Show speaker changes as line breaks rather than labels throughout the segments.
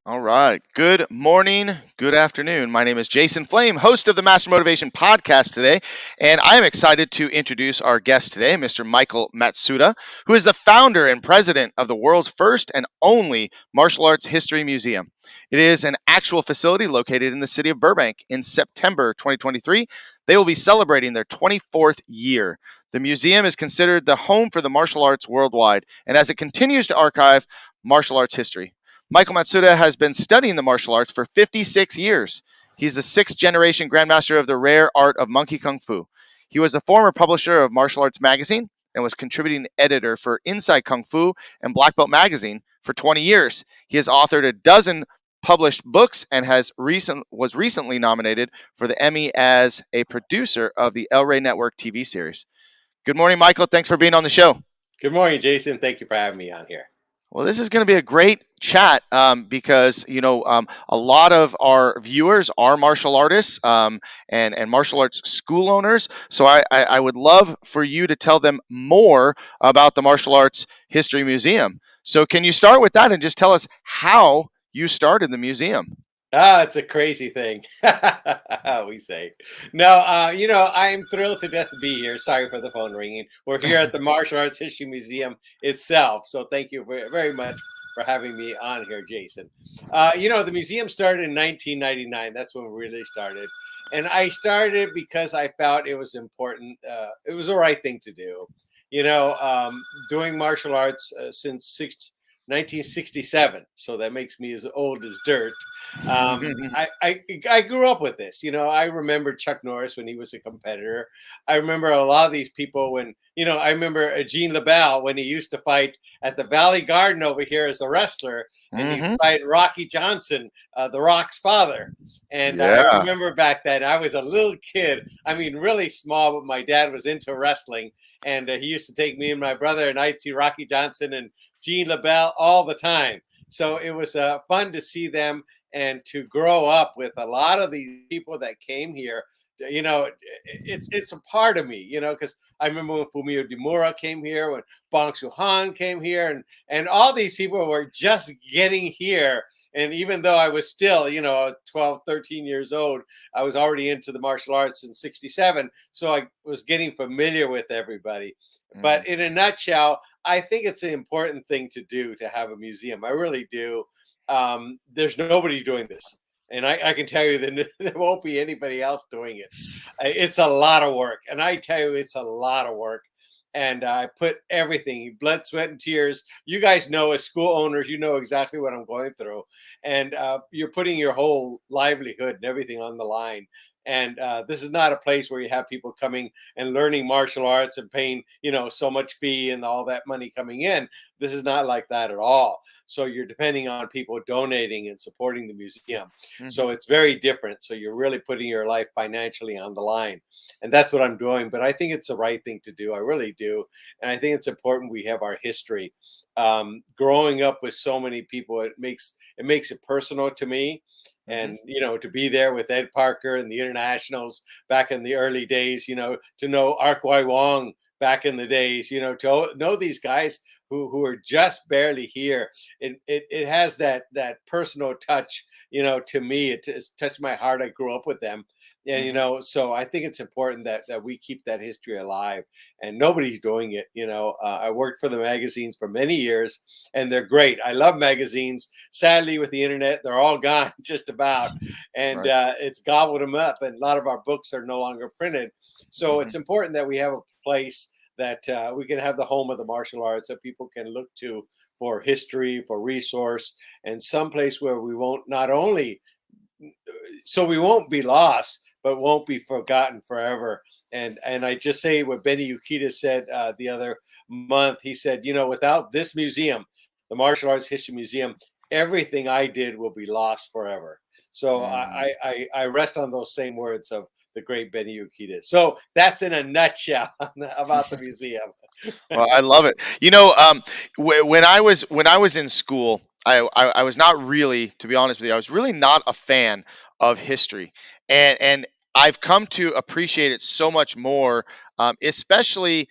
All right. Good morning. Good afternoon. My name is Jason Flame, host of the Master Motivation podcast today, and I am excited to introduce our guest today, Mr. Michael Matsuda, who is the founder and president of the world's first and only martial arts history museum. It is an actual facility located in the city of Burbank. In September 2023, they will be celebrating their 24th year. The museum is considered the home for the martial arts worldwide, and as it continues to archive martial arts history. Michael Matsuda has been studying the martial arts for 56 years. He's the sixth generation grandmaster of the rare art of monkey kung fu. He was a former publisher of Martial Arts Magazine and was contributing editor for Inside Kung Fu and Black Belt Magazine for 20 years. He has authored a dozen published books and was recently nominated for the Emmy as a producer of the Rey Network TV series. Good morning, Michael. Thanks for being on the show.
Good morning, Jason. Thank you for having me on here.
Well, this is going to be a great chat because a lot of our viewers are martial artists and martial arts school owners. So I would love for you to tell them more about the Martial Arts History Museum. So can you start with that and just tell us how you started the museum?
It's a crazy thing, we say. No, I'm thrilled to death to be here. Sorry for the phone ringing. We're here at the Martial Arts History Museum itself. So thank you very much for having me on here, Jason. The museum started in 1999. That's when we really started. And I started because I felt it was important. It was the right thing to do. Doing martial arts since 1967. So that makes me as old as dirt. I grew up with this. I remember Chuck Norris when he was a competitor. I remember a lot of these people I remember Gene LaBelle when he used to fight at the Valley Garden over here as a wrestler, and he
Hmm.
fight Rocky Johnson, The Rock's father. And I
Yeah.
remember back then I was a little kid. I mean, really small, but my dad was into wrestling, and he used to take me and my brother, and I'd see Rocky Johnson and Gene LaBelle all the time. So it was fun to see them and to grow up with a lot of these people that came here. It's a part of me, because I remember when Fumio Demura came here, when Bong Han came here, and all these people were just getting here. And even though I was still, 12, 13 years old, I was already into the martial arts in 67. So I was getting familiar with everybody.
Hmm.
But in a nutshell, I think it's an important thing to do to have a museum. I really do. There's nobody doing this. And I can tell you that there won't be anybody else doing it. It's a lot of work. And I tell you, it's a lot of work. And I put everything, blood, sweat, and tears. You guys know, as school owners, you know exactly what I'm going through. And you're putting your whole livelihood and everything on the line. And this is not a place where you have people coming and learning martial arts and paying, so much fee and all that money coming in. This is not like that at all. So you're depending on people donating and supporting the museum. So
Hmm.
it's very different. So you're really putting your life financially on the line. And that's what I'm doing. But I think it's the right thing to do. I really do. And I think it's important we have our history. Growing up with so many people, it makes it personal to me.
Hmm.
And to be there with Ed Parker and the internationals back in the early days, to know Ark Wai Wong back in the days, to know these guys who are just barely here. It has that personal touch, to me. It's touched my heart. I grew up with them. And
Hmm.
so I think it's important that we keep that history alive, and nobody's doing it. I worked for the magazines for many years, and they're great. I love magazines. Sadly, with the internet, they're all gone just about, and
Right.
it's gobbled them up. And a lot of our books are no longer printed. So
Hmm.
it's important that we have a place that we can have the home of the martial arts that people can look to for history, for resource, and someplace where we won't not only so we won't be lost, but won't be forgotten forever. And I just say what Benny Ukita said the other month. He said, without this museum, the Martial Arts History Museum, everything I did will be lost forever. So
Hmm.
I rest on those same words of the great Benny Ukita. So that's in a nutshell about the museum.
Well, I love it. When I was in school, I was not really, to be honest with you, I was really not a fan of history, and I've come to appreciate it so much more, especially.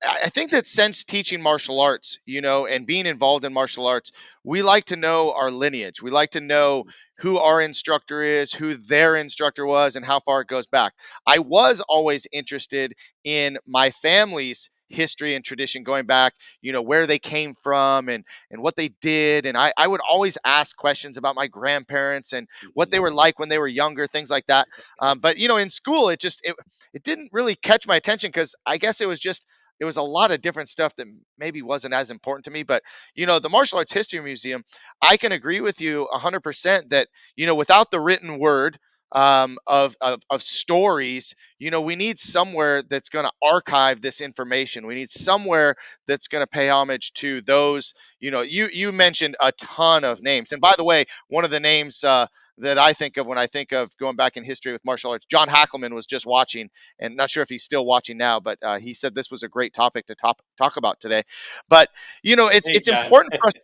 I think that since teaching martial arts, and being involved in martial arts, we like to know our lineage. We like to know who our instructor is, who their instructor was, and how far it goes back. I was always interested in my family's history and tradition going back, where they came from and what they did. And I would always ask questions about my grandparents and what they
Mhm.
were like when they were younger, things like that. But in school, it didn't really catch my attention because I guess it was a lot of different stuff that maybe wasn't as important to me. But the Martial Arts History Museum, I can agree with you 100% that without the written word, of stories, we need somewhere that's going to archive this information. We need somewhere that's going to pay homage to those. You mentioned a ton of names, and by the way, one of the names that I think of when I think of going back in history with martial arts, John Hackelman was just watching, and not sure if he's still watching now, but he said this was a great topic to talk about today. But
Hey,
it's
John.
important for us.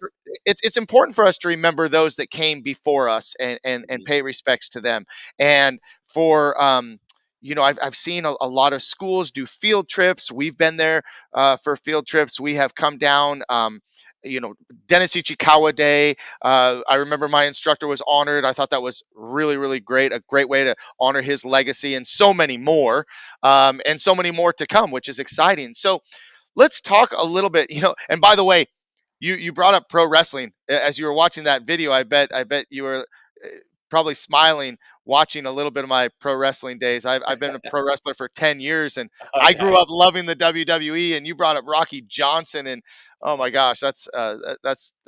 It's important for us to remember those that came before us and
Mhm.
pay respects to them. And for I've seen a lot of schools do field trips. We've been there for field trips. We have come down. You know, Dennis Ichikawa Day. I remember my instructor was honored. I thought that was really, really great. A great way to honor his legacy, and so many more, and so many more to come, which is exciting. So let's talk a little bit. And by the way, you brought up pro wrestling as you were watching that video. I bet you were probably smiling watching a little bit of my pro wrestling days. I've been a pro wrestler for 10 years, and
Oh,
I
yeah.
grew up loving the WWE. And you brought up Rocky Johnson, and oh my gosh, that's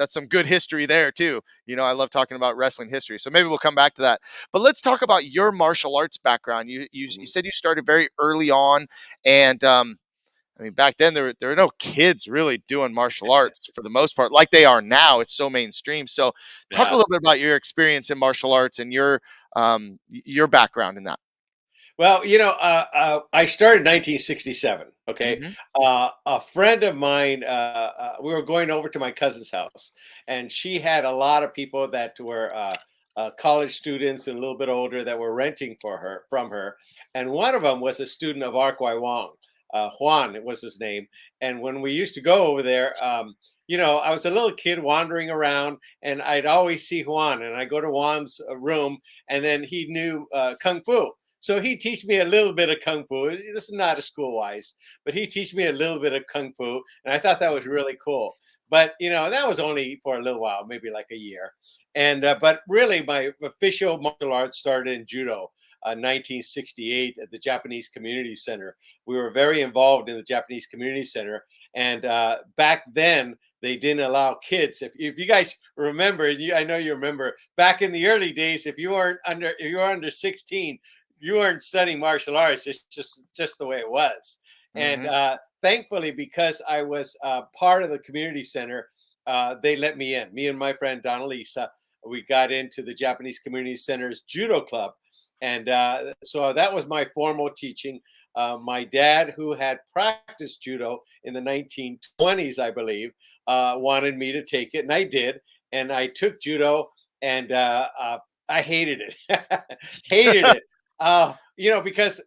some good history there too. I love talking about wrestling history, so maybe we'll come back to that. But let's talk about your martial arts background. You
Mhm.
said you started very early on, and I mean, back then there were no kids really doing martial arts for the most part, like they are now. It's so mainstream. So, talk a
Yeah.
little bit about your experience in martial arts and your background in that.
Well, I started 1967. Okay,
Hmm.
a friend of mine. We were going over to my cousin's house, and she had a lot of people that were college students and a little bit older that were renting from her. And one of them was a student of Ark Wai Wong. Juan was his name. And when we used to go over there, I was a little kid wandering around, and I'd always see Juan, and I go to Juan's room, and then he knew kung fu. So he teach me a little bit of kung fu. This is not a school wise, but he teach me a little bit of kung fu, and I thought that was really cool. But that was only for a little while, maybe like a year. And but really, my official martial arts started in judo, 1968 at the Japanese Community Center. We were very involved in the Japanese Community Center, and back then they didn't allow kids. If you guys remember, and I know you remember, back in the early days, if you were under 16, you weren't studying martial arts. It's just the way it was. And
Hmm.
thankfully, because I was part of the community center, they let me in. Me and my friend Donalisa, we got into the Japanese Community Center's judo club, and so that was my formal teaching. My dad, who had practiced judo in the 1920s, I believe, wanted me to take it, and I did. And I took judo, and I hated it. Hated it. Because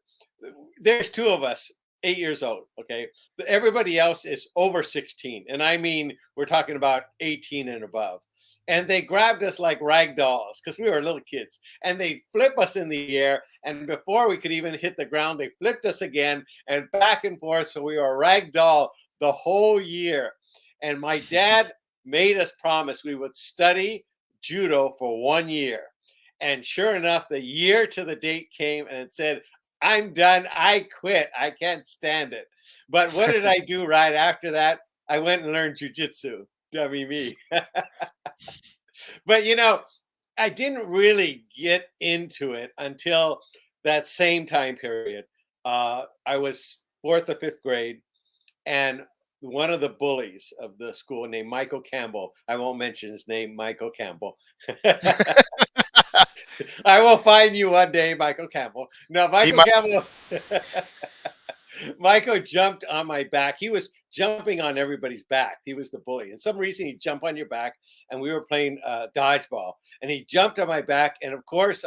there's two of us, 8 years old. Okay, but everybody else is over 16, and I mean we're talking about 18 and above. And they grabbed us like rag dolls because we were little kids, and they flip us in the air. And before we could even hit the ground, they flipped us again and back and forth. So we were rag doll the whole year. And my dad made us promise we would study judo for 1 year. And sure enough, the year to the date came, and it said, I'm done. I quit. I can't stand it. But what did I do right after that? I went and learned jujitsu. Dummy me. But I didn't really get into it until that same time period. I was fourth or fifth grade, and one of the bullies of the school named Michael Campbell, I won't mention his name, Michael Campbell. I will find you one day, Michael Campbell. No,
He
Michael
might.
Campbell. Michael jumped on my back. He was jumping on everybody's back. He was the bully. And some reason he jumped on your back, and we were playing dodgeball, and he jumped on my back. And of course,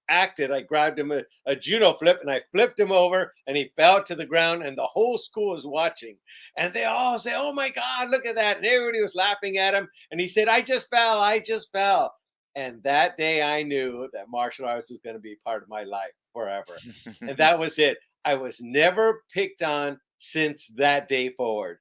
acted. I grabbed him a judo flip and I flipped him over and he fell to the ground and the whole school was watching. And they all say, "Oh my God, look at that." And everybody was laughing at him. And he said, "I just fell. I just fell." And that day I knew that martial arts was going to be part of my life forever. And that was it. I was never picked on since that day forward.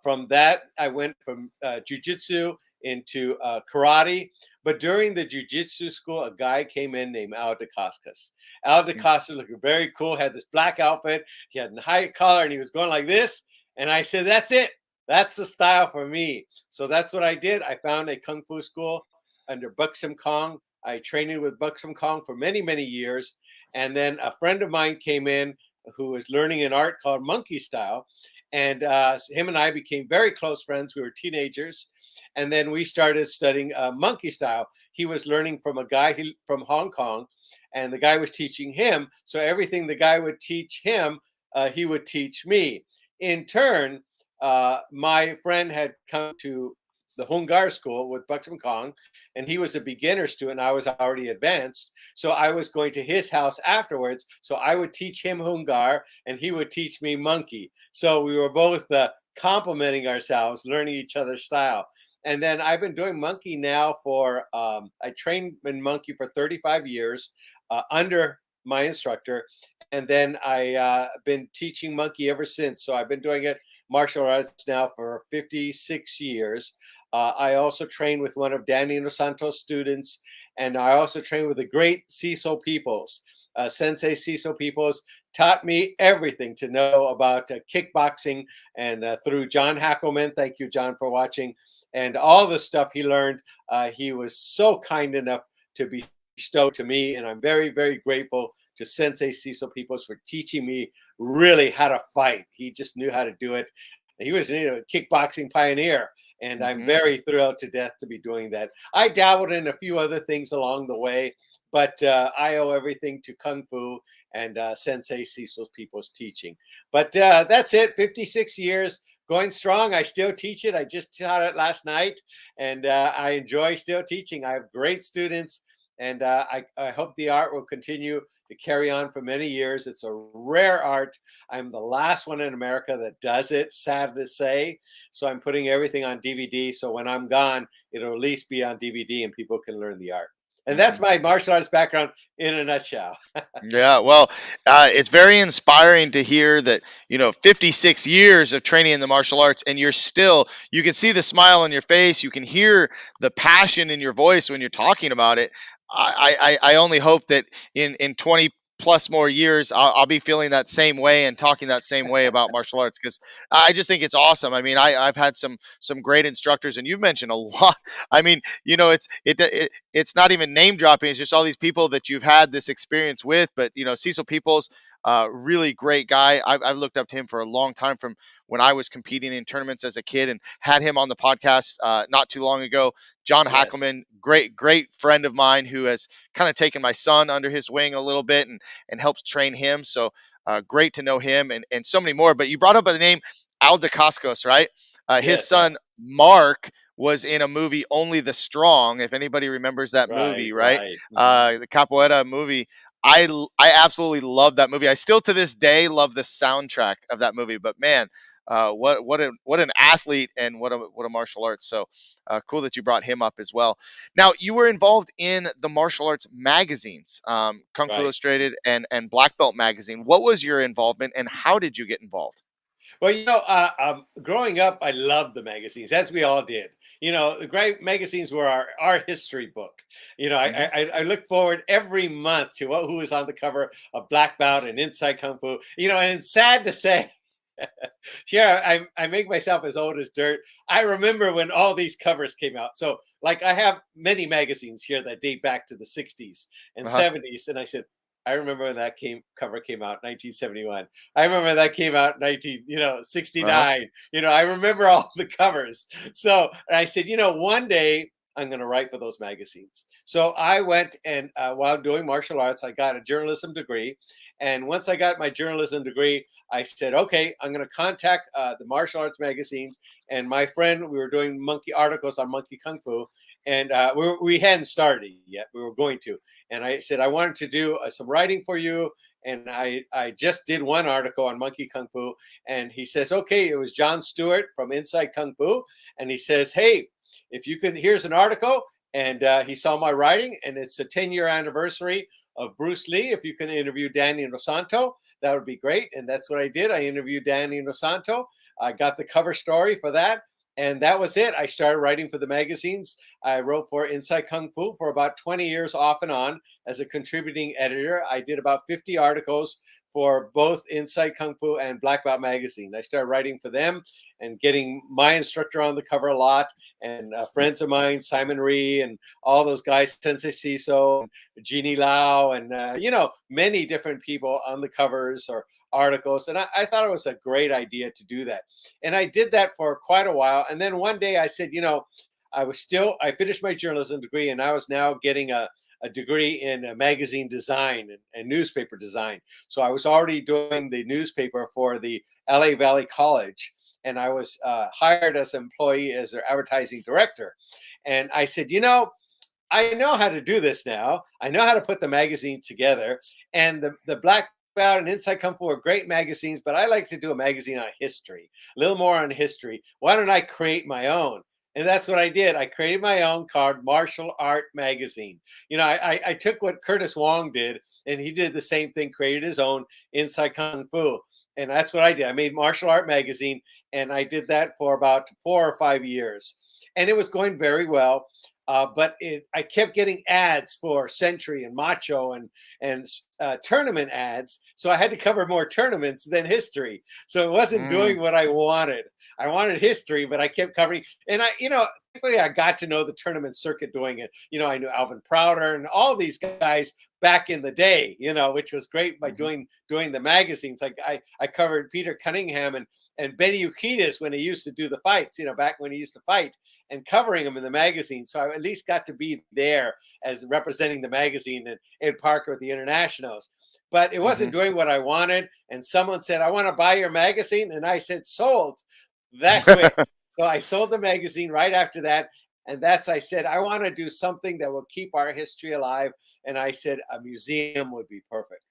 From that, I went from jujitsu into karate. But during the jujitsu school, a guy came in named Al DeCascos. Al DeCascos looked very cool, had this black outfit, he had a high collar, and he was going like this. And I said, "That's it. That's the style for me." So that's what I did. I found a kung fu school under Buxom Kong. I trained with Buxom Kong for many, many years. And then a friend of mine came in who was learning an art called monkey style. And him and I became very close friends. We were teenagers. And then we started studying monkey style. He was learning from a guy from Hong Kong, and the guy was teaching him. So everything the guy would teach him, he would teach me. In turn, my friend had come to the Hungar school with Buxom Kong, and he was a beginner student. I was already advanced. So I was going to his house afterwards. So I would teach him Hungar, and he would teach me monkey. So we were both complementing ourselves, learning each other's style. And then I've been doing monkey now for, I trained in monkey for 35 years under my instructor. And then I been teaching monkey ever since. So I've been doing it martial arts now for 56 years. I also train with one of Danny Inosanto's students, and I also train with the great Cecil Peoples. Sensei Cecil Peoples taught me everything to know about kickboxing, and through John Hackelman. Thank you, John, for watching. And all the stuff he learned, he was so kind enough to bestow to me, and I'm very, very grateful to Sensei Cecil Peoples for teaching me really how to fight. He just knew how to do it. He was, a kickboxing pioneer, and I'm very thrilled to death to be doing that. I dabbled in a few other things along the way, but I owe everything to Kung Fu and Sensei Cecil Peoples' teaching. But that's it, 56 years, going strong. I still teach it. I just taught it last night, and I enjoy still teaching. I have great students, and I hope the art will continue to carry on for many years. It's a rare art. I'm the last one in America that does it, sad to say. So I'm putting everything on DVD. So when I'm gone, it'll at least be on DVD and people can learn the art. And that's my martial arts background in a nutshell.
Yeah, well, it's very inspiring to hear that, 56 years of training in the martial arts, and you can see the smile on your face, you can hear the passion in your voice when you're talking about it. I only hope that in 20 plus more years, I'll be feeling that same way and talking that same way about martial arts, because I just think it's awesome. I mean, I've had some great instructors, and you've mentioned a lot. I mean, it's not even name dropping. It's just all these people that you've had this experience with. But Cecil Peoples, really great guy. I've looked up to him for a long time, from when I was competing in tournaments as a kid, and had him on the podcast not too long ago. John
Yes.
Hackelman, great friend of mine, who has kind of taken my son under his wing a little bit and helps train him. So great to know him, and so many more. But you brought up the name Al DeCascos, right? His
Yes.
son Mark was in a movie, Only the Strong, if anybody remembers that
Right.
movie, right?
Right. Mhm.
The Capoeira movie. I absolutely love that movie. I still to this day love the soundtrack of that movie. But man, what an athlete, and what a martial arts. So cool that you brought him up as well. Now, you were involved in the martial arts magazines, Kung Fu
Right.
Illustrated and Black Belt magazine. What was your involvement, and how did you get involved?
Well, growing up, I loved the magazines, as we all did. The great magazines were our history book.
Hmm.
I look forward every month to who was on the cover of Black Belt and Inside Kung Fu. And it's sad to say, yeah, I make myself as old as dirt. I remember when all these covers came out. So, like, I have many magazines here that date back to the 60s and
Uh-huh.
70s. And I said, I remember when that cover came out, 1971. I remember that came out 69.
Uh-huh.
I remember all the covers. So I said, one day I'm going to write for those magazines. So I went and while doing martial arts, I got a journalism degree. And once I got my journalism degree, I said, okay, I'm going to contact the martial arts magazines. And my friend, we were doing monkey articles on monkey kung fu. and we hadn't started yet. We were going to, and I said I wanted to do some writing for you, and I just did one article on monkey kung fu, and he says, okay, it was John Stewart from Inside Kung Fu, and he says, hey, if you can, here's an article, and he saw my writing, and it's a 10-year anniversary of Bruce Lee. If you can interview Danny Inosanto, that would be great. And that's what I did. I interviewed Danny Inosanto. I got the cover story for that. And that was it. I started writing for the magazines. I wrote for Inside Kung Fu for about 20 years off and on as a contributing editor. I did about 50 articles for both Inside Kung Fu and Black Belt Magazine. I started writing for them and getting my instructor on the cover a lot, and friends of mine, Simon Rhee, and all those guys, Sensei Siso, Jeannie Lau, and many different people on the covers or articles. And I thought it was a great idea to do that. And I did that for quite a while. And then one day I said, I finished my journalism degree, and I was now getting a degree in magazine design and newspaper design. So I was already doing the newspaper for the LA Valley College, and I was hired as an employee as their advertising director. And I said, I know how to do this now. I know how to put the magazine together. And the Black Belt and Inside Kung Fu are great magazines, but I like to do a magazine on history, a little more on history. Why don't I create my own? And that's what I did. I created my own called Martial Art Magazine. I took what Curtis Wong did, and he did the same thing, created his own Inside Kung Fu. And that's what I did. I made Martial Art Magazine, and I did that for about 4 or 5 years. And it was going very well. But I kept getting ads for Century and Macho and tournament ads. So I had to cover more tournaments than history. So it wasn't doing what I wanted. I wanted history, but I kept covering. And I got to know the tournament circuit doing it. I knew Alvin Prouder and all these guys back in the day, which was great by doing the magazines. Like I covered Peter Cunningham and Benny Urquidez when he used to do the fights, back when he used to fight, and covering them in the magazine. So I at least got to be there as representing the magazine, and Ed Parker at the Internationals. But it wasn't doing what I wanted. And someone said, I want to buy your magazine. And I said, sold that quick. So I sold the magazine right after that. And I said, I want to do something that will keep our history alive. And I said, a museum would be perfect.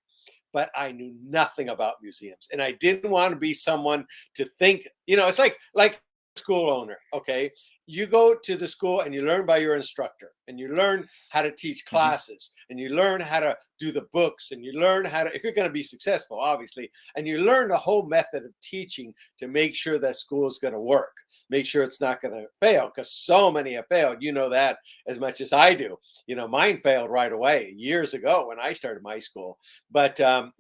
But I knew nothing about museums. And I didn't want to be someone to think, it's like school owner. Okay. You go to the school and you learn by your instructor, and you learn how to teach classes, and you learn how to do the books, and you learn how to, if you're going to be successful, obviously, and you learn the whole method of teaching to make sure that school is going to work, make sure it's not going to fail, because so many have failed. You know that as much as I do. Mine failed right away years ago when I started my school. But, I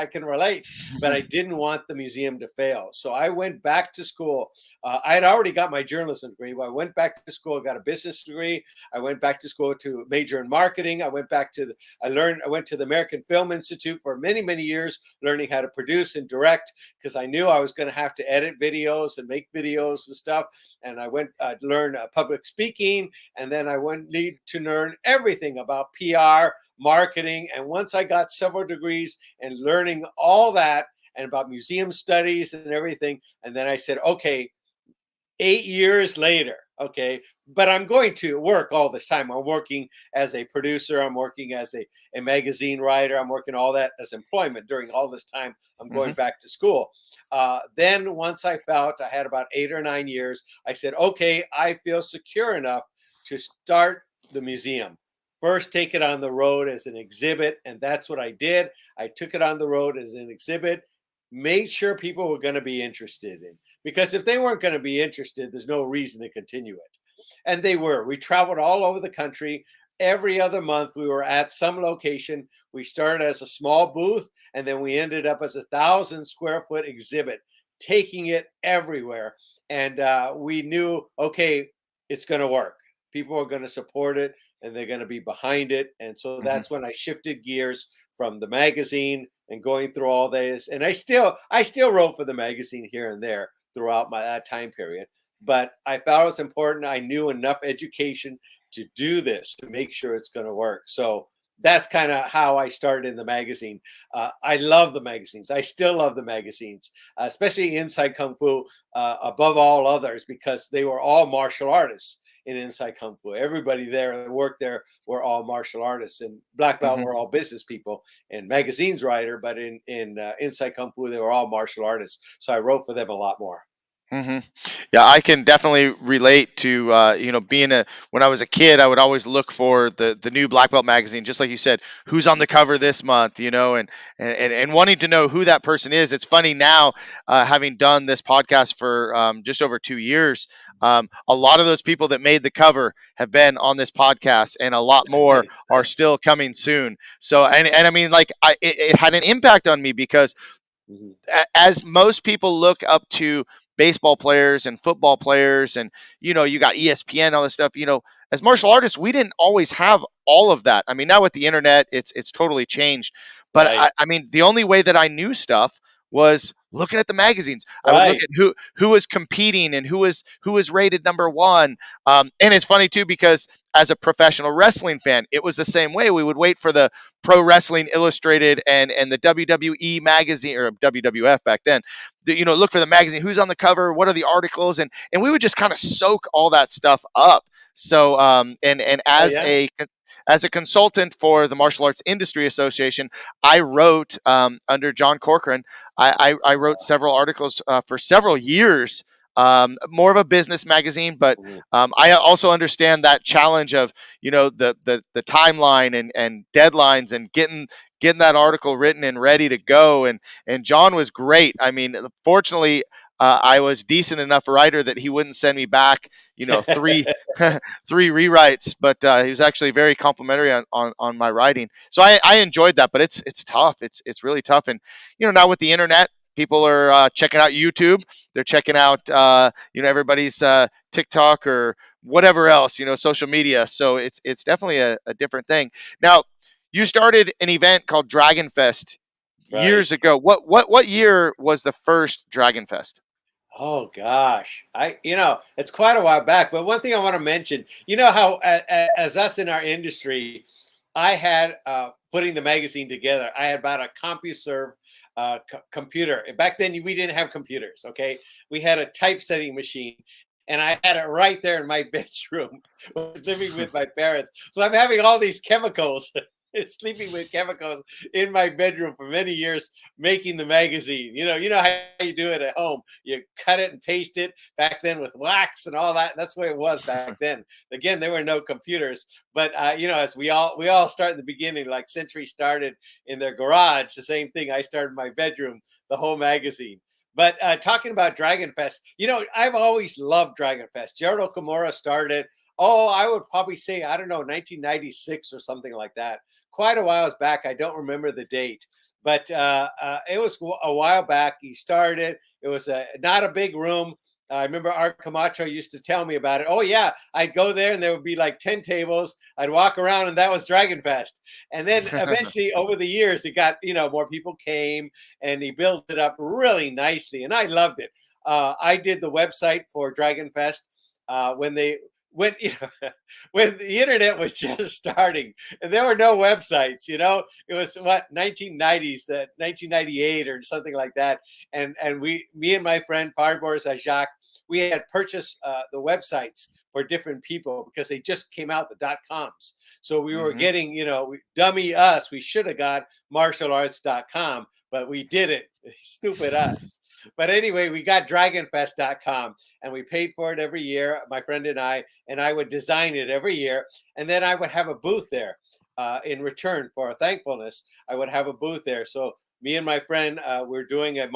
can relate, but I didn't want the museum to fail. So I went back to school. I had already got my journalism degree, but I went back to school, got a business degree. I went back to school to major in marketing. I went to the American Film Institute for many, many years, learning how to produce and direct, because I knew I was going to have to edit videos and make videos and stuff. And I went to learn public speaking, and then I need to learn everything about PR, marketing. And once I got several degrees and learning all that and about museum studies and everything, and then I said, okay, 8 years later, okay, but I'm going to work all this time. I'm working as a producer. I'm working as a magazine writer. I'm working all that as employment during all this time. I'm going back to school. Then once I felt I had about 8 or 9 years, I said, okay, I feel secure enough to start the museum. First, take it on the road as an exhibit. And that's what I did. I took it on the road as an exhibit, made sure people were going to be interested in. Because if they weren't going to be interested, there's no reason to continue it. And they were. We traveled all over the country. Every other month, we were at some location. We started as a small booth, and then we ended up as a 1,000-square-foot exhibit, taking it everywhere. And we knew, okay, it's going to work. People are going to support it, and they're going to be behind it. And so that's when I shifted gears from the magazine and going through all this. And I still wrote for the magazine here and there throughout that time period. But I felt it was important. I knew enough education to do this, to make sure it's going to work. So that's kind of how I started in the magazine. I love the magazines. I still love the magazines, especially Inside Kung Fu, above all others, because they were all martial artists. in Inside Kung Fu. Everybody there that worked there were all martial artists, and black belt
Hmm.
were all business people and magazines writer. But in Inside Kung Fu, they were all martial artists. So I wrote for them a lot more.
Hmm. Yeah, I can definitely relate to being a when I was a kid, I would always look for the new black belt magazine, just like you said, who's on the cover this month, and wanting to know who that person is. It's funny now, having done this podcast for just over 2 years. A lot of those people that made the cover have been on this podcast, and a lot more
Nice,
are
nice.
still coming soon. So, and I mean, like, it had an impact on me because
Mhm.
as most people look up to baseball players and football players, and you got ESPN, all this stuff, as martial artists, we didn't always have all of that. I mean, now with the internet, it's totally changed. But
Right,
I mean, the only way that I knew stuff was looking at the magazines. I would look
right.
at who was competing and who was rated number one. And it's funny too, because as a professional wrestling fan, it was the same way. We would wait for the Pro Wrestling Illustrated and the WWE magazine, or WWF back then. Look for the magazine, who's on the cover, what are the articles, and we would just kind of soak all that stuff up. So and
Oh yeah.
as a consultant for the Martial Arts Industry Association, I wrote under John Corcoran. I wrote several articles for several years. More of a business magazine, but
Mhm.
I also understand that challenge of the timeline and deadlines and getting that article written and ready to go. And John was great. I mean, fortunately, I was decent enough writer that he wouldn't send me back three three rewrites, but he was actually very complimentary on my writing. So I enjoyed that, but it's tough. It's really tough. And now with the internet, people are checking out YouTube. They're checking out everybody's TikTok or whatever else, social media. So it's definitely a different thing. Now, you started an event called Dragon Fest
Right.
years ago. What year was the first Dragon Fest?
Oh gosh, it's quite a while back. But one thing I want to mention, you know how as us in our industry, I had putting the magazine together. I had about a CompuServe computer. Back then, we didn't have computers. Okay, we had a typesetting machine, and I had it right there in my bedroom. I was living with my parents, so I'm having all these chemicals. Sleeping with chemicals in my bedroom for many years, making the magazine. You know how you do it at home. You cut it and paste it back then with wax and all that. That's the way it was back then. Again, there were no computers, but as we all start in the beginning, like Century started in their garage. The same thing. I started in my bedroom. The whole magazine. But talking about Dragon Fest, I've always loved Dragon Fest. Gerald Okamura started. Oh, I would probably say, I don't know, 1996 or something like that. Quite a while back. I don't remember the date, but it was a while back. He started. It was not a big room. I remember Art Camacho used to tell me about it. Oh yeah, I'd go there and there would be like 10 tables. I'd walk around and that was Dragon Fest. And then eventually over the years, it got, more people came and he built it up really nicely. And I loved it. I did the website for Dragon Fest when they when when the internet was just starting and there were no websites. It was what 1990s, that 1998 or something like that. And me and my friend Boris Jacques, we had purchased the websites for different people because they just came out, the .coms. So we were
Hmm.
getting, dummy us. We should have got martialarts.com, but we didn't. Stupid us. But anyway, we got dragonfest.com and we paid for it every year, my friend and I would design it every year. And then I would have a booth there in return for a thankfulness. I would have a booth there. So me and my friend, we're doing a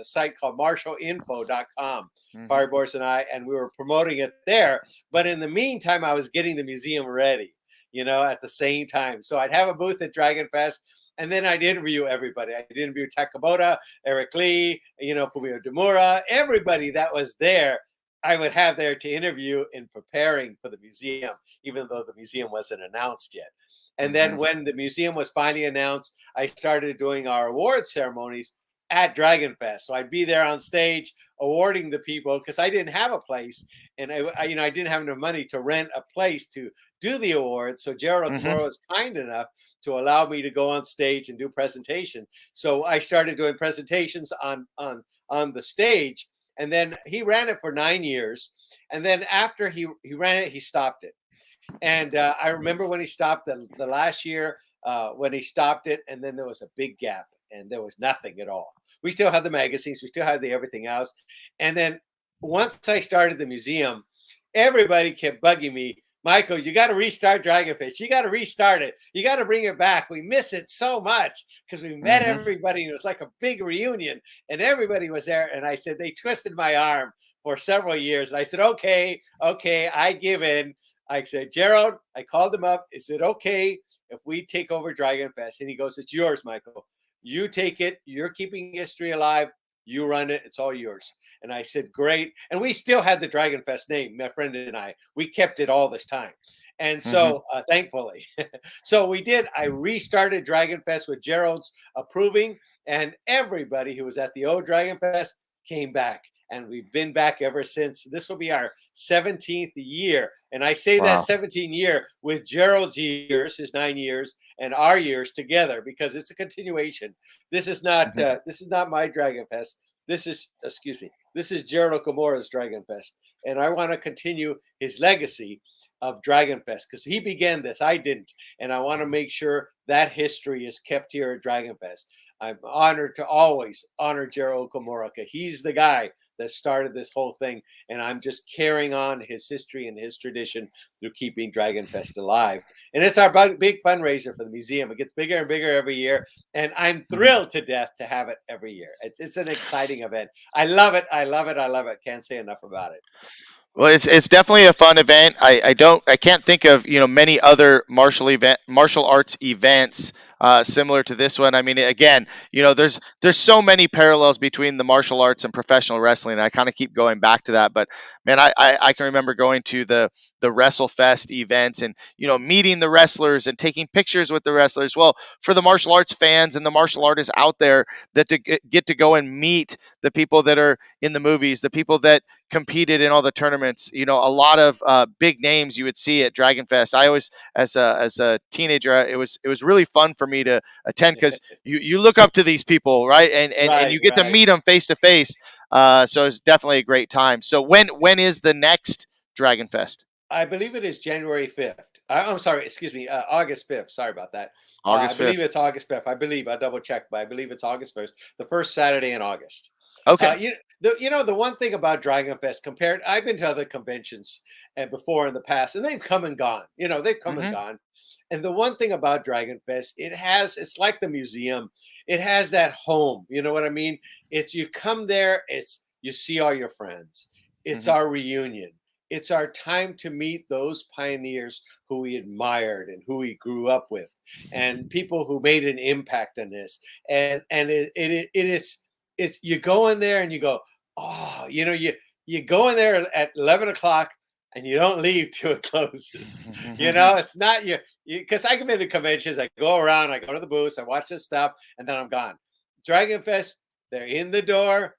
site called martialinfo.com,
Hmm.
Fireboards and we were promoting it there. But in the meantime, I was getting the museum ready, at the same time. So I'd have a booth at Dragon Fest, and then I'd interview everybody. I'd interview Takamoto, Eric Lee, Fumio Demura, everybody that was there. I would have there to interview in preparing for the museum, even though the museum wasn't announced yet. And then
Hmm.
when the museum was finally announced, I started doing our award ceremonies at Dragon Fest. So I'd be there on stage awarding the people because I didn't have a place, and I didn't have enough money to rent a place to do the awards. So Gerald
Hmm.
Okamura was kind enough to allow me to go on stage and do presentation. So I started doing presentations on the stage, and then he ran it for 9 years, and then after he ran it, he stopped it. And I remember when he stopped the last year, when he stopped it, and then there was a big gap, and there was nothing at all. We still had the magazines, we still had the everything else, and then once I started the museum, everybody kept bugging me. Michael, you got to restart Dragonfish. You got to restart it. You got to bring it back. We miss it so much because we met
Hmm.
everybody and it was like a big reunion and everybody was there. And I said, they twisted my arm for several years. And I said, okay, okay, I give in. I said, Gerald, I called him up. Is it okay if we take over Dragon Fest? And he goes, it's yours, Michael. You take it. You're keeping history alive. You run it. It's all yours. And I said, great. And we still had the Dragon Fest name, my friend and I. We kept it all this time. And
Hmm.
so, thankfully, so we did. I restarted Dragon Fest with Gerald's approving, and everybody who was at the old Dragon Fest came back. And we've been back ever since. This will be our 17th year. And I say that
Wow.
17 year with Gerald's years, his 9 years, and our years together because it's a continuation.
Hmm.
This is not my Dragon Fest. This is, excuse me, this is Gerald Okamura's Dragon Fest. And I want to continue his legacy of Dragon Fest because he began this. I didn't. And I want to make sure that history is kept here at Dragon Fest. I'm honored to always honor Gerald Okamura. He's the guy that started this whole thing. And I'm just carrying on his history and his tradition through keeping Dragon Fest alive. And it's our big fundraiser for the museum. It gets bigger and bigger every year. And I'm
Hmm.
thrilled to death to have it every year. It's an exciting event. I love it. I love it. I love it. Can't say enough about it.
Well, it's definitely a fun event. I can't think of many other martial arts events similar to this one. I mean, again, there's so many parallels between the martial arts and professional wrestling. And I kind of keep going back to that, but man, I can remember going to the WrestleFest events and meeting the wrestlers and taking pictures with the wrestlers. Well, for the martial arts fans and the martial artists out there that to get to go and meet the people that are in the movies, the people that competed in all the tournaments. A lot of big names you would see at Dragon Fest. I always, as a teenager, it was really fun for me to attend because you look up to these people, right? And
Right,
you get to
right.
meet them face to face. So it's definitely a great time. So when is the next Dragon Fest?
I believe it is January 5th. I'm sorry, excuse me, August 5th. Sorry about that. I
August
believe
5th.
it's August 5th. I believe, I double checked, but I believe it's August 1st, the first Saturday in August.
Okay.
The one thing about Dragon Fest compared, I've been to other conventions and before in the past, and they've come and gone. They've come and
Hmm.
gone. And the one thing about Dragon Fest, it's like the museum. It has that home. You know what I mean? It's you come there, it's you see all your friends. It's
Hmm.
our reunion. It's our time to meet those pioneers who we admired and who we grew up with, and people who made an impact on this. And it is it's you go in there and you go, oh, you go in there at 11 o'clock and you don't leave till it closes. It's not you because I come into conventions, I go around, I go to the booths, I watch this stuff, and then I'm gone. Dragon Fest, they're in the door,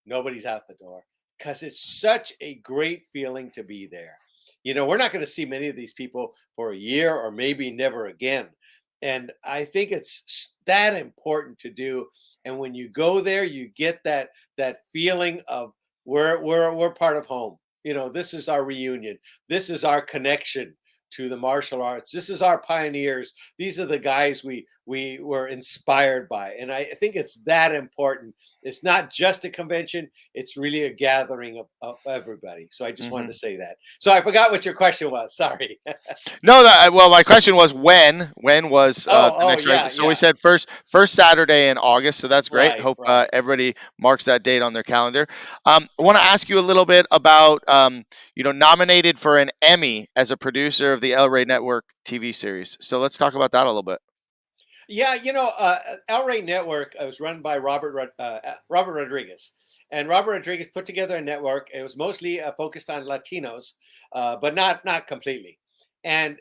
nobody's out the door because it's such a great feeling to be there. We're not going to see many of these people for a year or maybe never again. And I think it's that important to do. And when you go there, you get that feeling of we're part of home. This is our reunion. This is our connection to the martial arts. This is our pioneers. These are the guys we were inspired by. And I think it's that important. It's not just a convention, it's really a gathering of everybody. So I just wanted
Hmm.
to say that. So I forgot what your question was. Sorry.
No, well, my question was when was the
Oh,
next
yeah,
Dragon? So we
yeah.
said first Saturday in August. So that's great.
Right,
Hope
right.
everybody marks that date on their calendar. I want to ask you a little bit about nominated for an Emmy as a producer of the El Rey Network TV series. So let's talk about that a little bit.
Yeah, El Rey Network was run by Robert Rodriguez, and Robert Rodriguez put together a network. It was mostly focused on Latinos, but not completely. And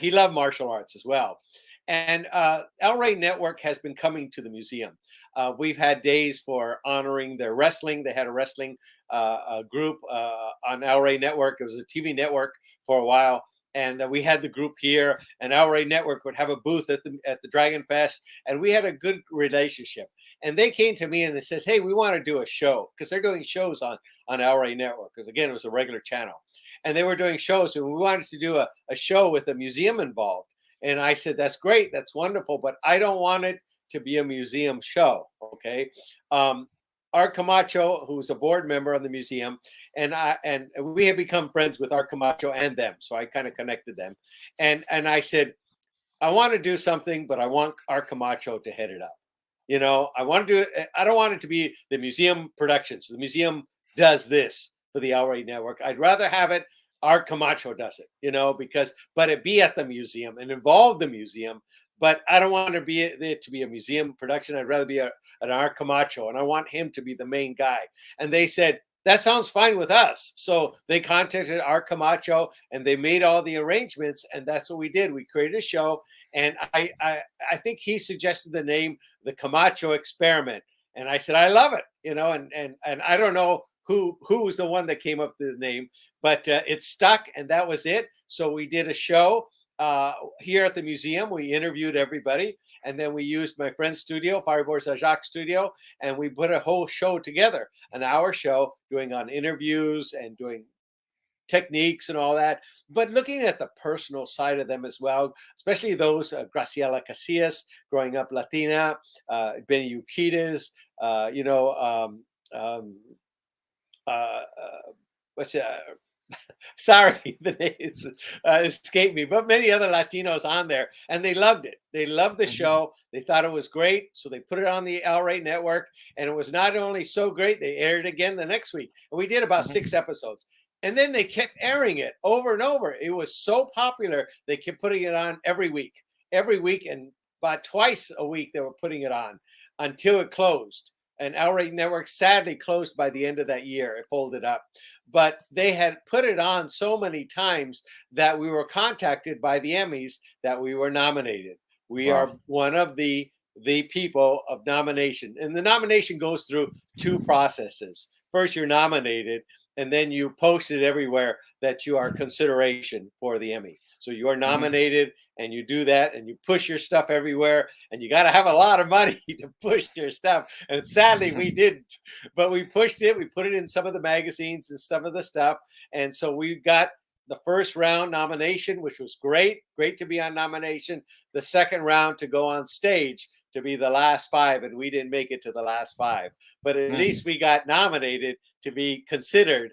he loved martial arts as well. And El Rey Network has been coming to the museum. We've had days for honoring their wrestling. They had a wrestling group on El Rey Network. It was a TV network for a while, and we had the group here, and our Rey Network would have a booth at the Dragon Fest, and we had a good relationship. And they came to me and they says, "Hey, we want to do a show," because they're doing shows on our Rey Network, because again, it was a regular channel, and they were doing shows, and we wanted to do a show with a museum involved. And I said, "That's great, that's wonderful, but I don't want it to be a museum show." Okay. Um, Art Camacho, who's a board member of the museum, and we have become friends with Art Camacho and them. So I kind of connected them. And I said, "I want to do something, but I want Art Camacho to head it up. I want to do it. I don't want it to be the museum productions. The museum does this for the Outright Network. I'd rather have it Art Camacho does it, but it be at the museum and involve the museum. But I don't want to be it to be a museum production. I'd rather be an Art Camacho, and I want him to be the main guy." And they said, "That sounds fine with us." So they contacted Art Camacho, and they made all the arrangements, and that's what we did. We created a show, and I think he suggested the name the Camacho Experiment, and I said I love it, and I don't know who was the one that came up with the name, but it stuck, and that was it. So we did a show here at the museum. We interviewed everybody, and then we used my friend's studio, Fireboard Jacques studio, and we put a whole show together, an hour show, doing on interviews and doing techniques and all that, but looking at the personal side of them as well, especially those Graciela Casillas, growing up Latina, Benny Uquitas, um, uh, what's sorry, the names escape me, but many other Latinos on there, and they loved it. They loved the
Mhm.
show. They thought it was great, so they put it on the Outright Network, and it was not only so great, they aired it again the next week, and we did about
Mhm.
6 episodes. And then they kept airing it over and over. It was so popular, they kept putting it on every week, and about twice a week they were putting it on until it closed. And Outright Network sadly closed by the end of that year. It folded up, but they had put it on so many times that we were contacted by the Emmys that we were nominated. We
Wow.
are one of the people of nomination, and the nomination goes through two processes. First, you're nominated, and then you post it everywhere that you are consideration for the Emmy. So you are
Mhm.
nominated, and you do that, and you push your stuff everywhere, and you got to have a lot of money to push your stuff. And sadly, we didn't, but we pushed it. We put it in some of the magazines and some of the stuff, and so we got the first round nomination, which was great to be on nomination. The second round to go on stage to be the last five, and we didn't make it to the last five, but at
Mm.
least we got nominated to be considered,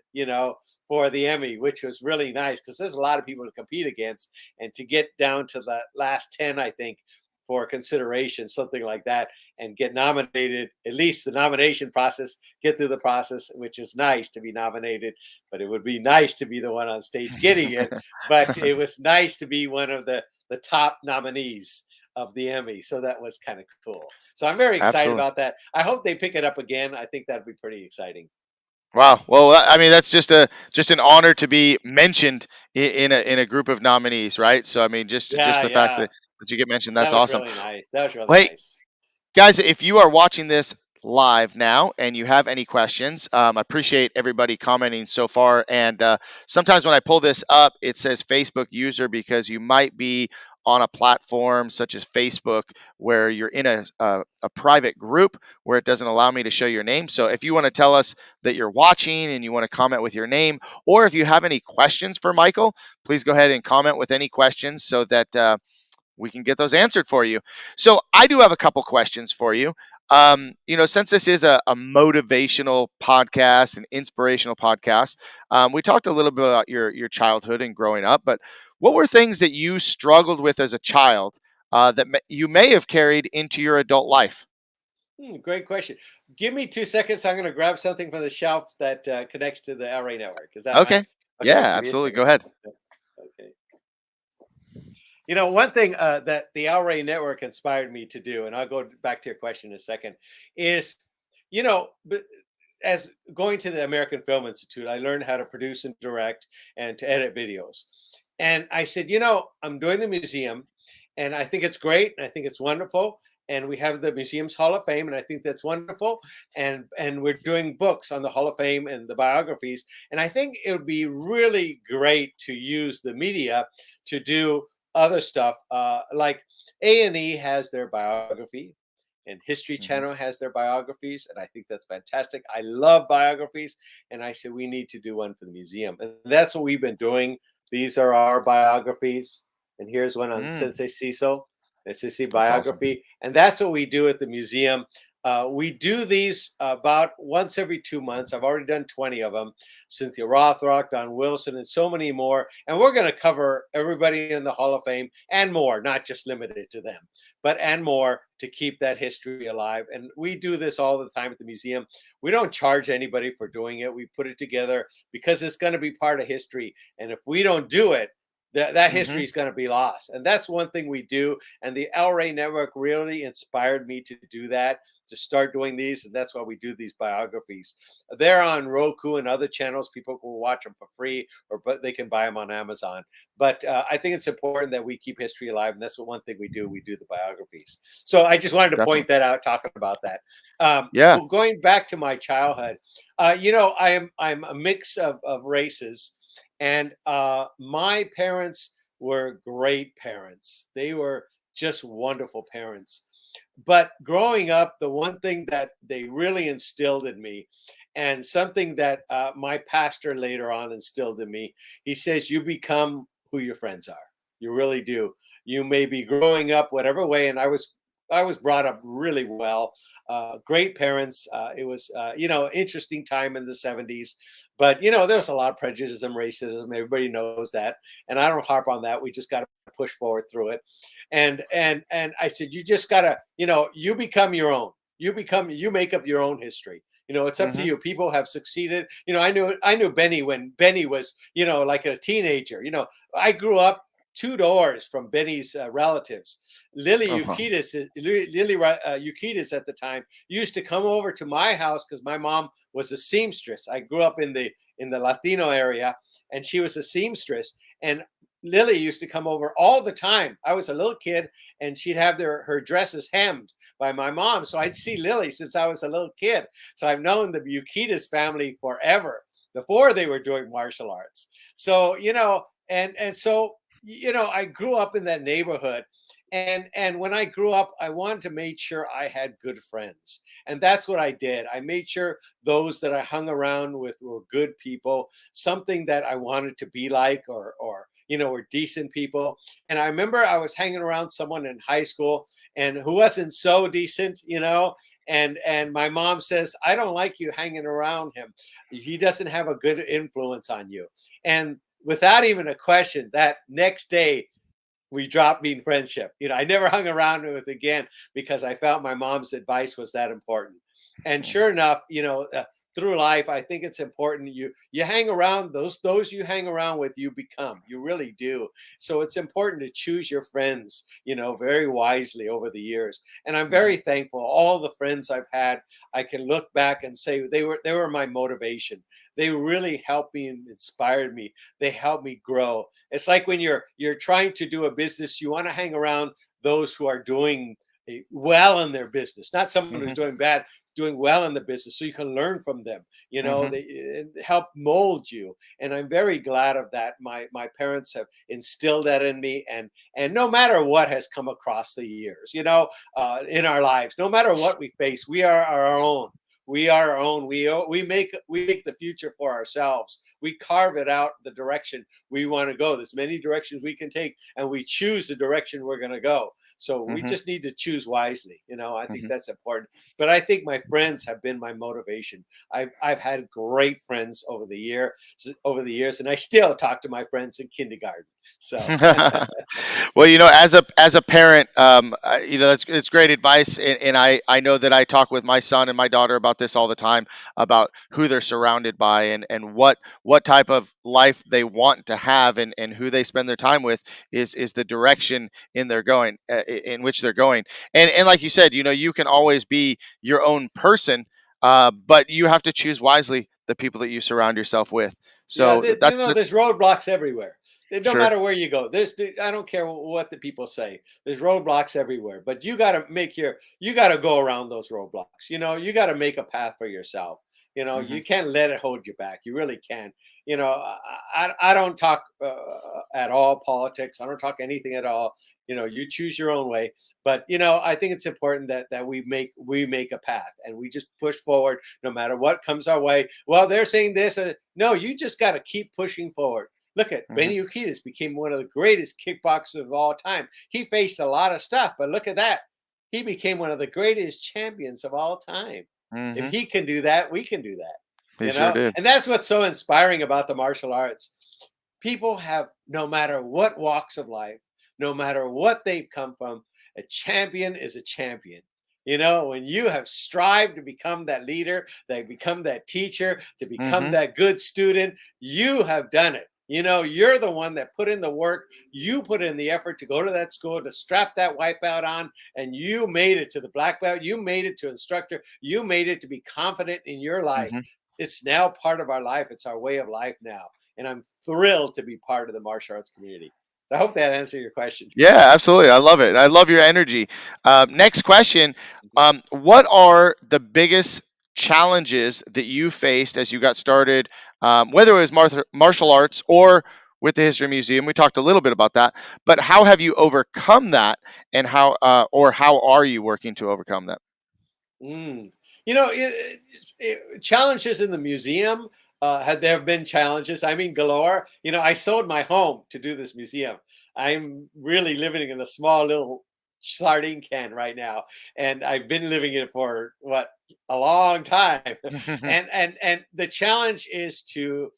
for the Emmy, which was really nice because there's a lot of people to compete against, and to get down to the last 10, I think, for consideration, something like that, and get nominated, at least the nomination process, get through the process, which is nice to be nominated. But it would be nice to be the one on stage getting it. But it was nice to be one of the top nominees of the Emmy. So that was kind of cool. So I'm very excited
Absolutely.
about that. I hope they pick it up again. I think that'd be pretty exciting.
Wow. Well, I mean, that's just an honor to be mentioned in a group of nominees, right? So, I mean, just
Yeah,
the fact
yeah.
that you get mentioned,
That
that's
was
awesome.
really nice. That was really
Well, hey,
nice.
guys, if you are watching this live now and you have any questions, I appreciate everybody commenting so far. And sometimes when I pull this up, it says Facebook user because you might be on a platform such as Facebook where you're in a private group where it doesn't allow me to show your name. So if you want to tell us that you're watching and you want to comment with your name, or if you have any questions for Michael, please go ahead and comment with any questions so that we can get those answered for you. So I do have a couple questions for you. Since this is a motivational podcast, an inspirational podcast, we talked a little bit about your childhood and growing up, but what were things that you struggled with as a child that you may have carried into your adult life?
Great question. Give me 2 seconds. I'm going to grab something from the shelf that connects to the LA network. Is that all right?
Okay. Yeah,
Okay, give me a
absolutely. Go
second.
ahead.
Okay. One thing that the Ouray Network inspired me to do, and I'll go back to your question in a second, is, as going to the American Film Institute, I learned how to produce and direct and to edit videos. And I said, I'm doing the museum, and I think it's great, and I think it's wonderful. and we have the museum's Hall of Fame, and I think that's wonderful. And we're doing books on the Hall of Fame and the biographies, and I think it would be really great to use the media to do other stuff, like A&E has their biography, and History
Hmm.
Channel has their biographies, and I think that's fantastic. I love biographies, and I said we need to do one for the museum, and that's what we've been doing. These are our biographies, and here's one on
Mm,
Sensei Cecil, Sensei
that's awesome.
biography, and that's what we do at the museum. We do these about once every 2 months. I've already done 20 of them. Cynthia Rothrock, Don Wilson, and so many more. And we're going to cover everybody in the Hall of Fame and more, not just limited to them, but and more to keep that history alive. And we do this all the time at the museum. We don't charge anybody for doing it. We put it together because it's going to be part of history. And if we don't do it, that
Hmm.
history is going to be lost. And that's one thing we do. And the Rey Network really inspired me to do that, to start doing these. And that's why we do these biographies. They're on Roku and other channels. People can watch them for free, or but they can buy them on Amazon. But I think it's important that we keep history alive. And that's what one thing we do. We do the biographies. So I just wanted to point
Definitely.
that out, talking about that.
Yeah.
Well, going back to my childhood, I'm a mix of races, and my parents were great parents. They were just wonderful parents. But growing up, the one thing that they really instilled in me, and something that my pastor later on instilled in me, he says, "You become who your friends are. You really do. You may be growing up whatever way." And I was brought up really well. Great parents. It was interesting time in the 70s, but there was a lot of prejudice and racism. Everybody knows that, and I don't harp on that. We just got to push forward through it. And I said, you just gotta, you become your own. You make up your own history. It's up to
Hmm.
you. People have succeeded. I knew Benny when Benny was, like a teenager. I grew up 2 doors from Benny's relatives.
Uh-huh.
Lily Euclides at the time used to come over to my house because my mom was a seamstress. I grew up in the Latino area, and she was a seamstress. And Lily used to come over all the time. I was a little kid, and she'd have her dresses hemmed by my mom. So I'd see Lily since I was a little kid. So I've known the Euclides family forever, before they were doing martial arts. So and so I grew up in that neighborhood. And when I grew up, I wanted to make sure I had good friends. And that's what I did. I made sure those that I hung around with were good people, something that I wanted to be like, or were decent people. And I remember I was hanging around someone in high school and who wasn't so decent. And my mom says, "I don't like you hanging around him. He doesn't have a good influence on you." And without even a question, that next day we dropped being friendship. I never hung around with again because I felt my mom's advice was that important. And sure enough, through life, I think it's important you hang around those you hang around with, you become. You really do. So it's important to choose your friends, very wisely over the years. And I'm
Hmm.
very thankful. All the friends I've had, I can look back and say they were my motivation. They really helped me and inspired me. They helped me grow. It's like when you're trying to do a business, you want to hang around those who are doing well in their business, not someone who's
Hmm.
doing bad, doing well in the business, so you can learn from them.
Hmm.
They help mold you, and I'm very glad of that. My parents have instilled that in me, and no matter what has come across the years, in our lives, no matter what we face, we are our own. We are our own. We make the future for ourselves. We carve it out the direction we want to go. There's many directions we can take, and we choose the direction we're going to go. So we
Hmm.
just need to choose wisely. I think
Hmm.
that's important. But I think my friends have been my motivation. I've had great friends over the years, and I still talk to my friends in kindergarten. So
Well, as a parent, that's it's great advice, and I know that I talk with my son and my daughter about this all the time, about who they're surrounded by, and what type of life they want to have, and who they spend their time with is the direction in which they're going. And like you said, you can always be your own person, but you have to choose wisely the people that you surround yourself with.
yeah,
So that's
there's roadblocks everywhere. No
Sure.
matter where you go, I don't care what the people say. There's roadblocks everywhere, but you got to go around those roadblocks. You got to make a path for yourself.
Hmm.
You can't let it hold you back. You really can't. I don't talk at all politics. I don't talk anything at all. You choose your own way. But I think it's important that we make a path and we just push forward no matter what comes our way. Well, they're saying this. No, you just got to keep pushing forward. Look at
Hmm.
Benny Urquidez became one of the greatest kickboxers of all time. He faced a lot of stuff, but look at that. He became one of the greatest champions of all time. If
Hmm.
he can do that, we can do that.
He sure did.
And that's what's so inspiring about the martial arts. People have, no matter what walks of life, no matter what they've come from, a champion is a champion. When you have strived to become that leader, that become that teacher, to become
Hmm.
that good student, you have done it. You're the one that put in the work. You put in the effort to go to that school, to strap that white belt on, and you made it to the black belt. You made it to instructor. You made it to be confident in your life.
Hmm.
It's now part of our life. It's our way of life now. And I'm thrilled to be part of the martial arts community. So I hope that answered your question.
Yeah, absolutely. I love it. I love your energy. Next question.
Mhm.
What are the biggest challenges that you faced as you got started, whether it was martial arts or with the History Museum? We talked a little bit about that, but how have you overcome that, and how are you working to overcome that?
Mm. Challenges in the museum. Had there been challenges? I mean, galore. I sold my home to do this museum. I'm really living in a small little sardine can right now, and I've been living in it for what, a long time. And the challenge is to.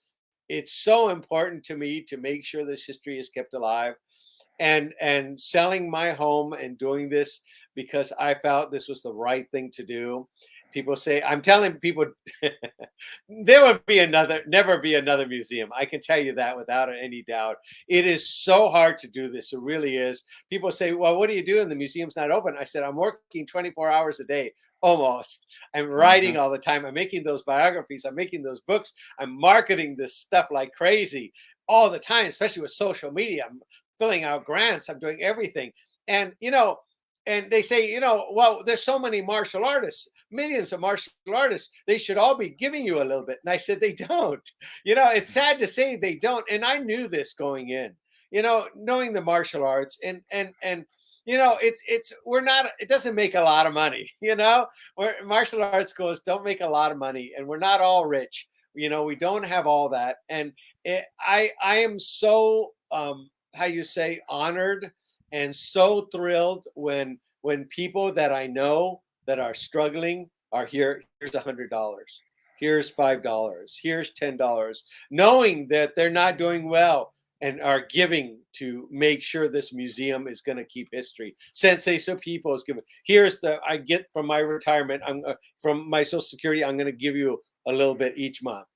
It's so important to me to make sure this history is kept alive, and selling my home and doing this because I felt this was the right thing to do. People say, I'm telling people, there would be never be another museum. I can tell you that without any doubt. It is so hard to do this. It really is. People say, well, what do you do? And the museum's not open. I said, I'm working 24 hours a day, almost. I'm
Hmm.
writing all the time. I'm making those biographies. I'm making those books. I'm marketing this stuff like crazy all the time, especially with social media. I'm filling out grants. I'm doing everything. And, and they say, well, there's so many martial artists, millions of martial artists. They should all be giving you a little bit. And I said, they don't. It's sad to say they don't. And I knew this going in, knowing the martial arts and, we're not, it doesn't make a lot of money, where martial arts schools don't make a lot of money and we're not all rich. We don't have all that. And I am so, how you say, honored and so thrilled when people that I know that are struggling are here. Here's $100. Here's $5. Here's $10. Knowing that they're not doing well and are giving to make sure this museum is going to keep history. Sensei So people is giving. Here's the I get from my retirement. I'm from my Social Security. I'm going to give you a little bit each month.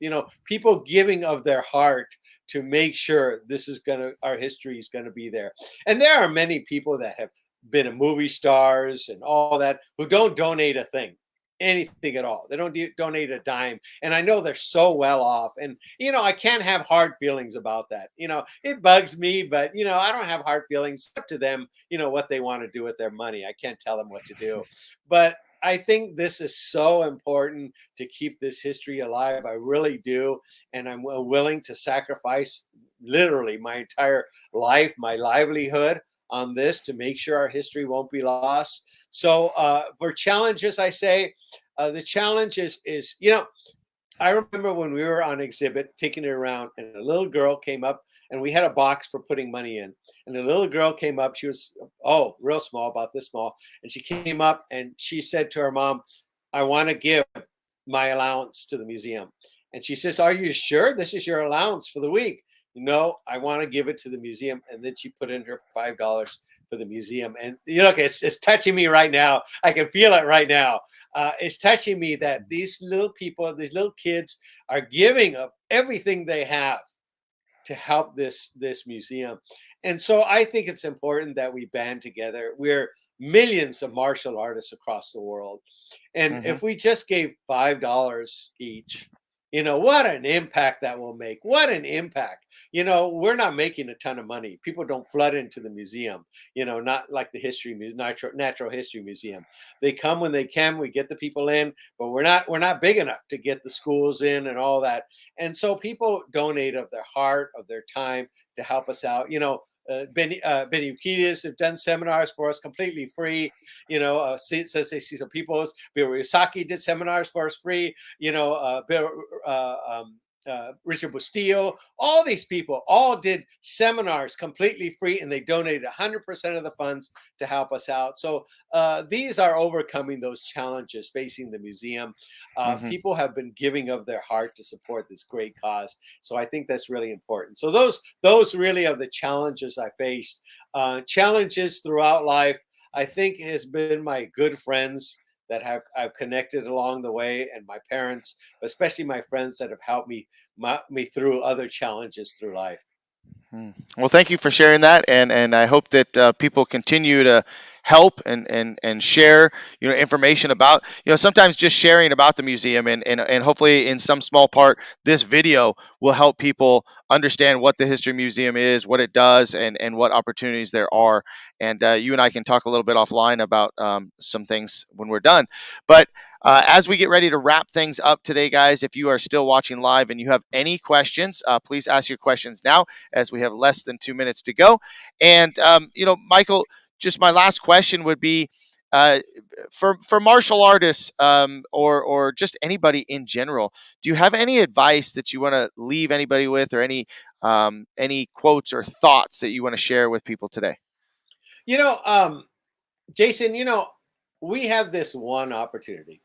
People giving of their heart to make sure our history is gonna be there. And there are many people that have been a movie stars and all that who don't donate a thing, anything at all. They don't donate a dime. And I know they're so well off. And I can't have hard feelings about that. It bugs me, but I don't have hard feelings. It's up to them, what they want to do with their money. I can't tell them what to do. But I think this is so important to keep this history alive. I really do. And I'm willing to sacrifice literally my entire life, my livelihood on this to make sure our history won't be lost. So for challenges, I say the challenge is, I remember when we were on exhibit, taking it around, and a little girl came up, and we had a box for putting money in. And the little girl came up. She was, real small, about this small. And she came up and she said to her mom, I want to give my allowance to the museum. And she says, are you sure this is your allowance for the week? No, I want to give it to the museum. And then she put in her $5 for the museum. And look, it's touching me right now. I can feel it right now. It's touching me that these little people, these little kids, are giving up everything they have to help this museum. And so I think it's important that we band together. We're millions of martial artists across the world, and
Hmm.
if we just gave $5 each, What an impact that will make. What an impact. We're not making a ton of money. People don't flood into the museum, not like the natural history museum. They come when they can. We get the people in, but we're not big enough to get the schools in and all that. And so people donate of their heart, of their time to help us out. Benny Ukidas have done seminars for us completely free. Says they see some people's. Bill Ryusaki did seminars for us free. Bill, Richard Bustillo, all these people all did seminars completely free, and they donated 100% of the funds to help us out. So these are overcoming those challenges facing the museum.
Hmm.
People have been giving of their heart to support this great cause. So I think that's really important. So those really are the challenges I faced. Challenges throughout life, I think, has been my good friends that I've connected along the way, and my parents, especially my friends that have helped me through other challenges through life.
Hmm. Well, thank you for sharing that, and I hope that people continue to help and share information about sometimes just sharing about the museum, and hopefully in some small part this video will help people understand what the history museum is, what it does, and what opportunities there are. And you and I can talk a little bit offline about some things when we're done. But as we get ready to wrap things up today, guys, if you are still watching live and you have any questions, please ask your questions now, as we have less than 2 minutes to go. And Michael, just my last question would be, uh, for martial artists, or just anybody in general, do you have any advice that you want to leave anybody with, or any quotes or thoughts that you want to share with people today?
You know, um, Jason, we have this one opportunity,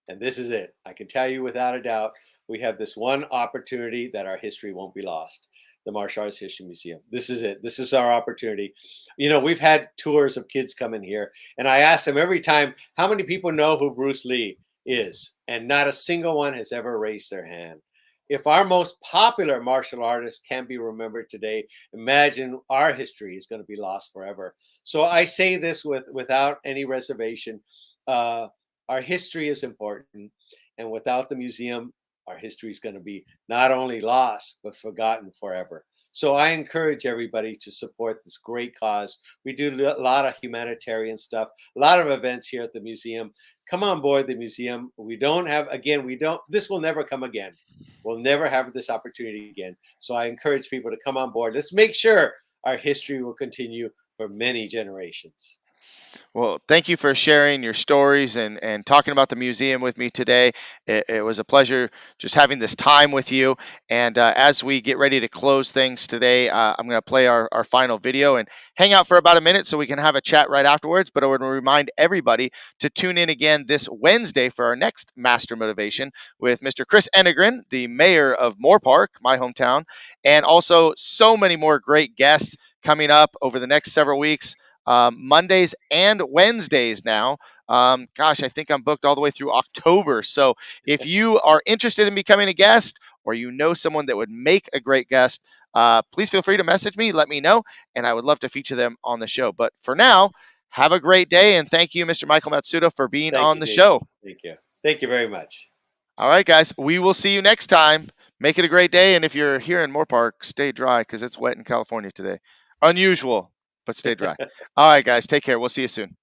and this is it. I can tell you without a doubt, we have this one opportunity that our history won't be lost. The Martial Arts History Museum. This is it. This is our opportunity. We've had tours of kids come in here, and I ask them every time, how many people know who Bruce Lee is? And not a single one has ever raised their hand. If our most popular martial artist can be remembered today, imagine our history is going to be lost forever. So I say this without any reservation. Uh, our history is important, and without the museum, our history is going to be not only lost but forgotten forever. So I encourage everybody to support this great cause. We do a lot of humanitarian stuff, a lot of events here at the museum. Come on board the museum. We don't, this will never come again. We'll never have this opportunity again. So I encourage people to come on board. Let's make sure our history will continue for many generations.
Well, thank you for sharing your stories and talking about the museum with me today. It was a pleasure just having this time with you. And as we get ready to close things today, I'm going to play our final video and hang out for about a minute so we can have a chat right afterwards. But I want to remind everybody to tune in again this Wednesday for our next Master Motivation with Mr. Chris Enegren, the mayor of Moore Park, my hometown, and also so many more great guests coming up over the next several weeks, Mondays and Wednesdays now. Gosh, I think I'm booked all the way through October. So if you are interested in becoming a guest, or you know someone that would make a great guest, please feel free to message me, let me know, and I would love to feature them on the show. But for now, have a great day, and thank you, Mr. Michael Matsuda, for being
Thank
on
you,
the
Jason.
show.
Thank you. Thank you very much.
All right, guys, we will see you next time. Make it a great day, and if you're here in Moore Park, stay dry because it's wet in California today. Unusual, but stay dry. All right, guys, take care. We'll see you soon.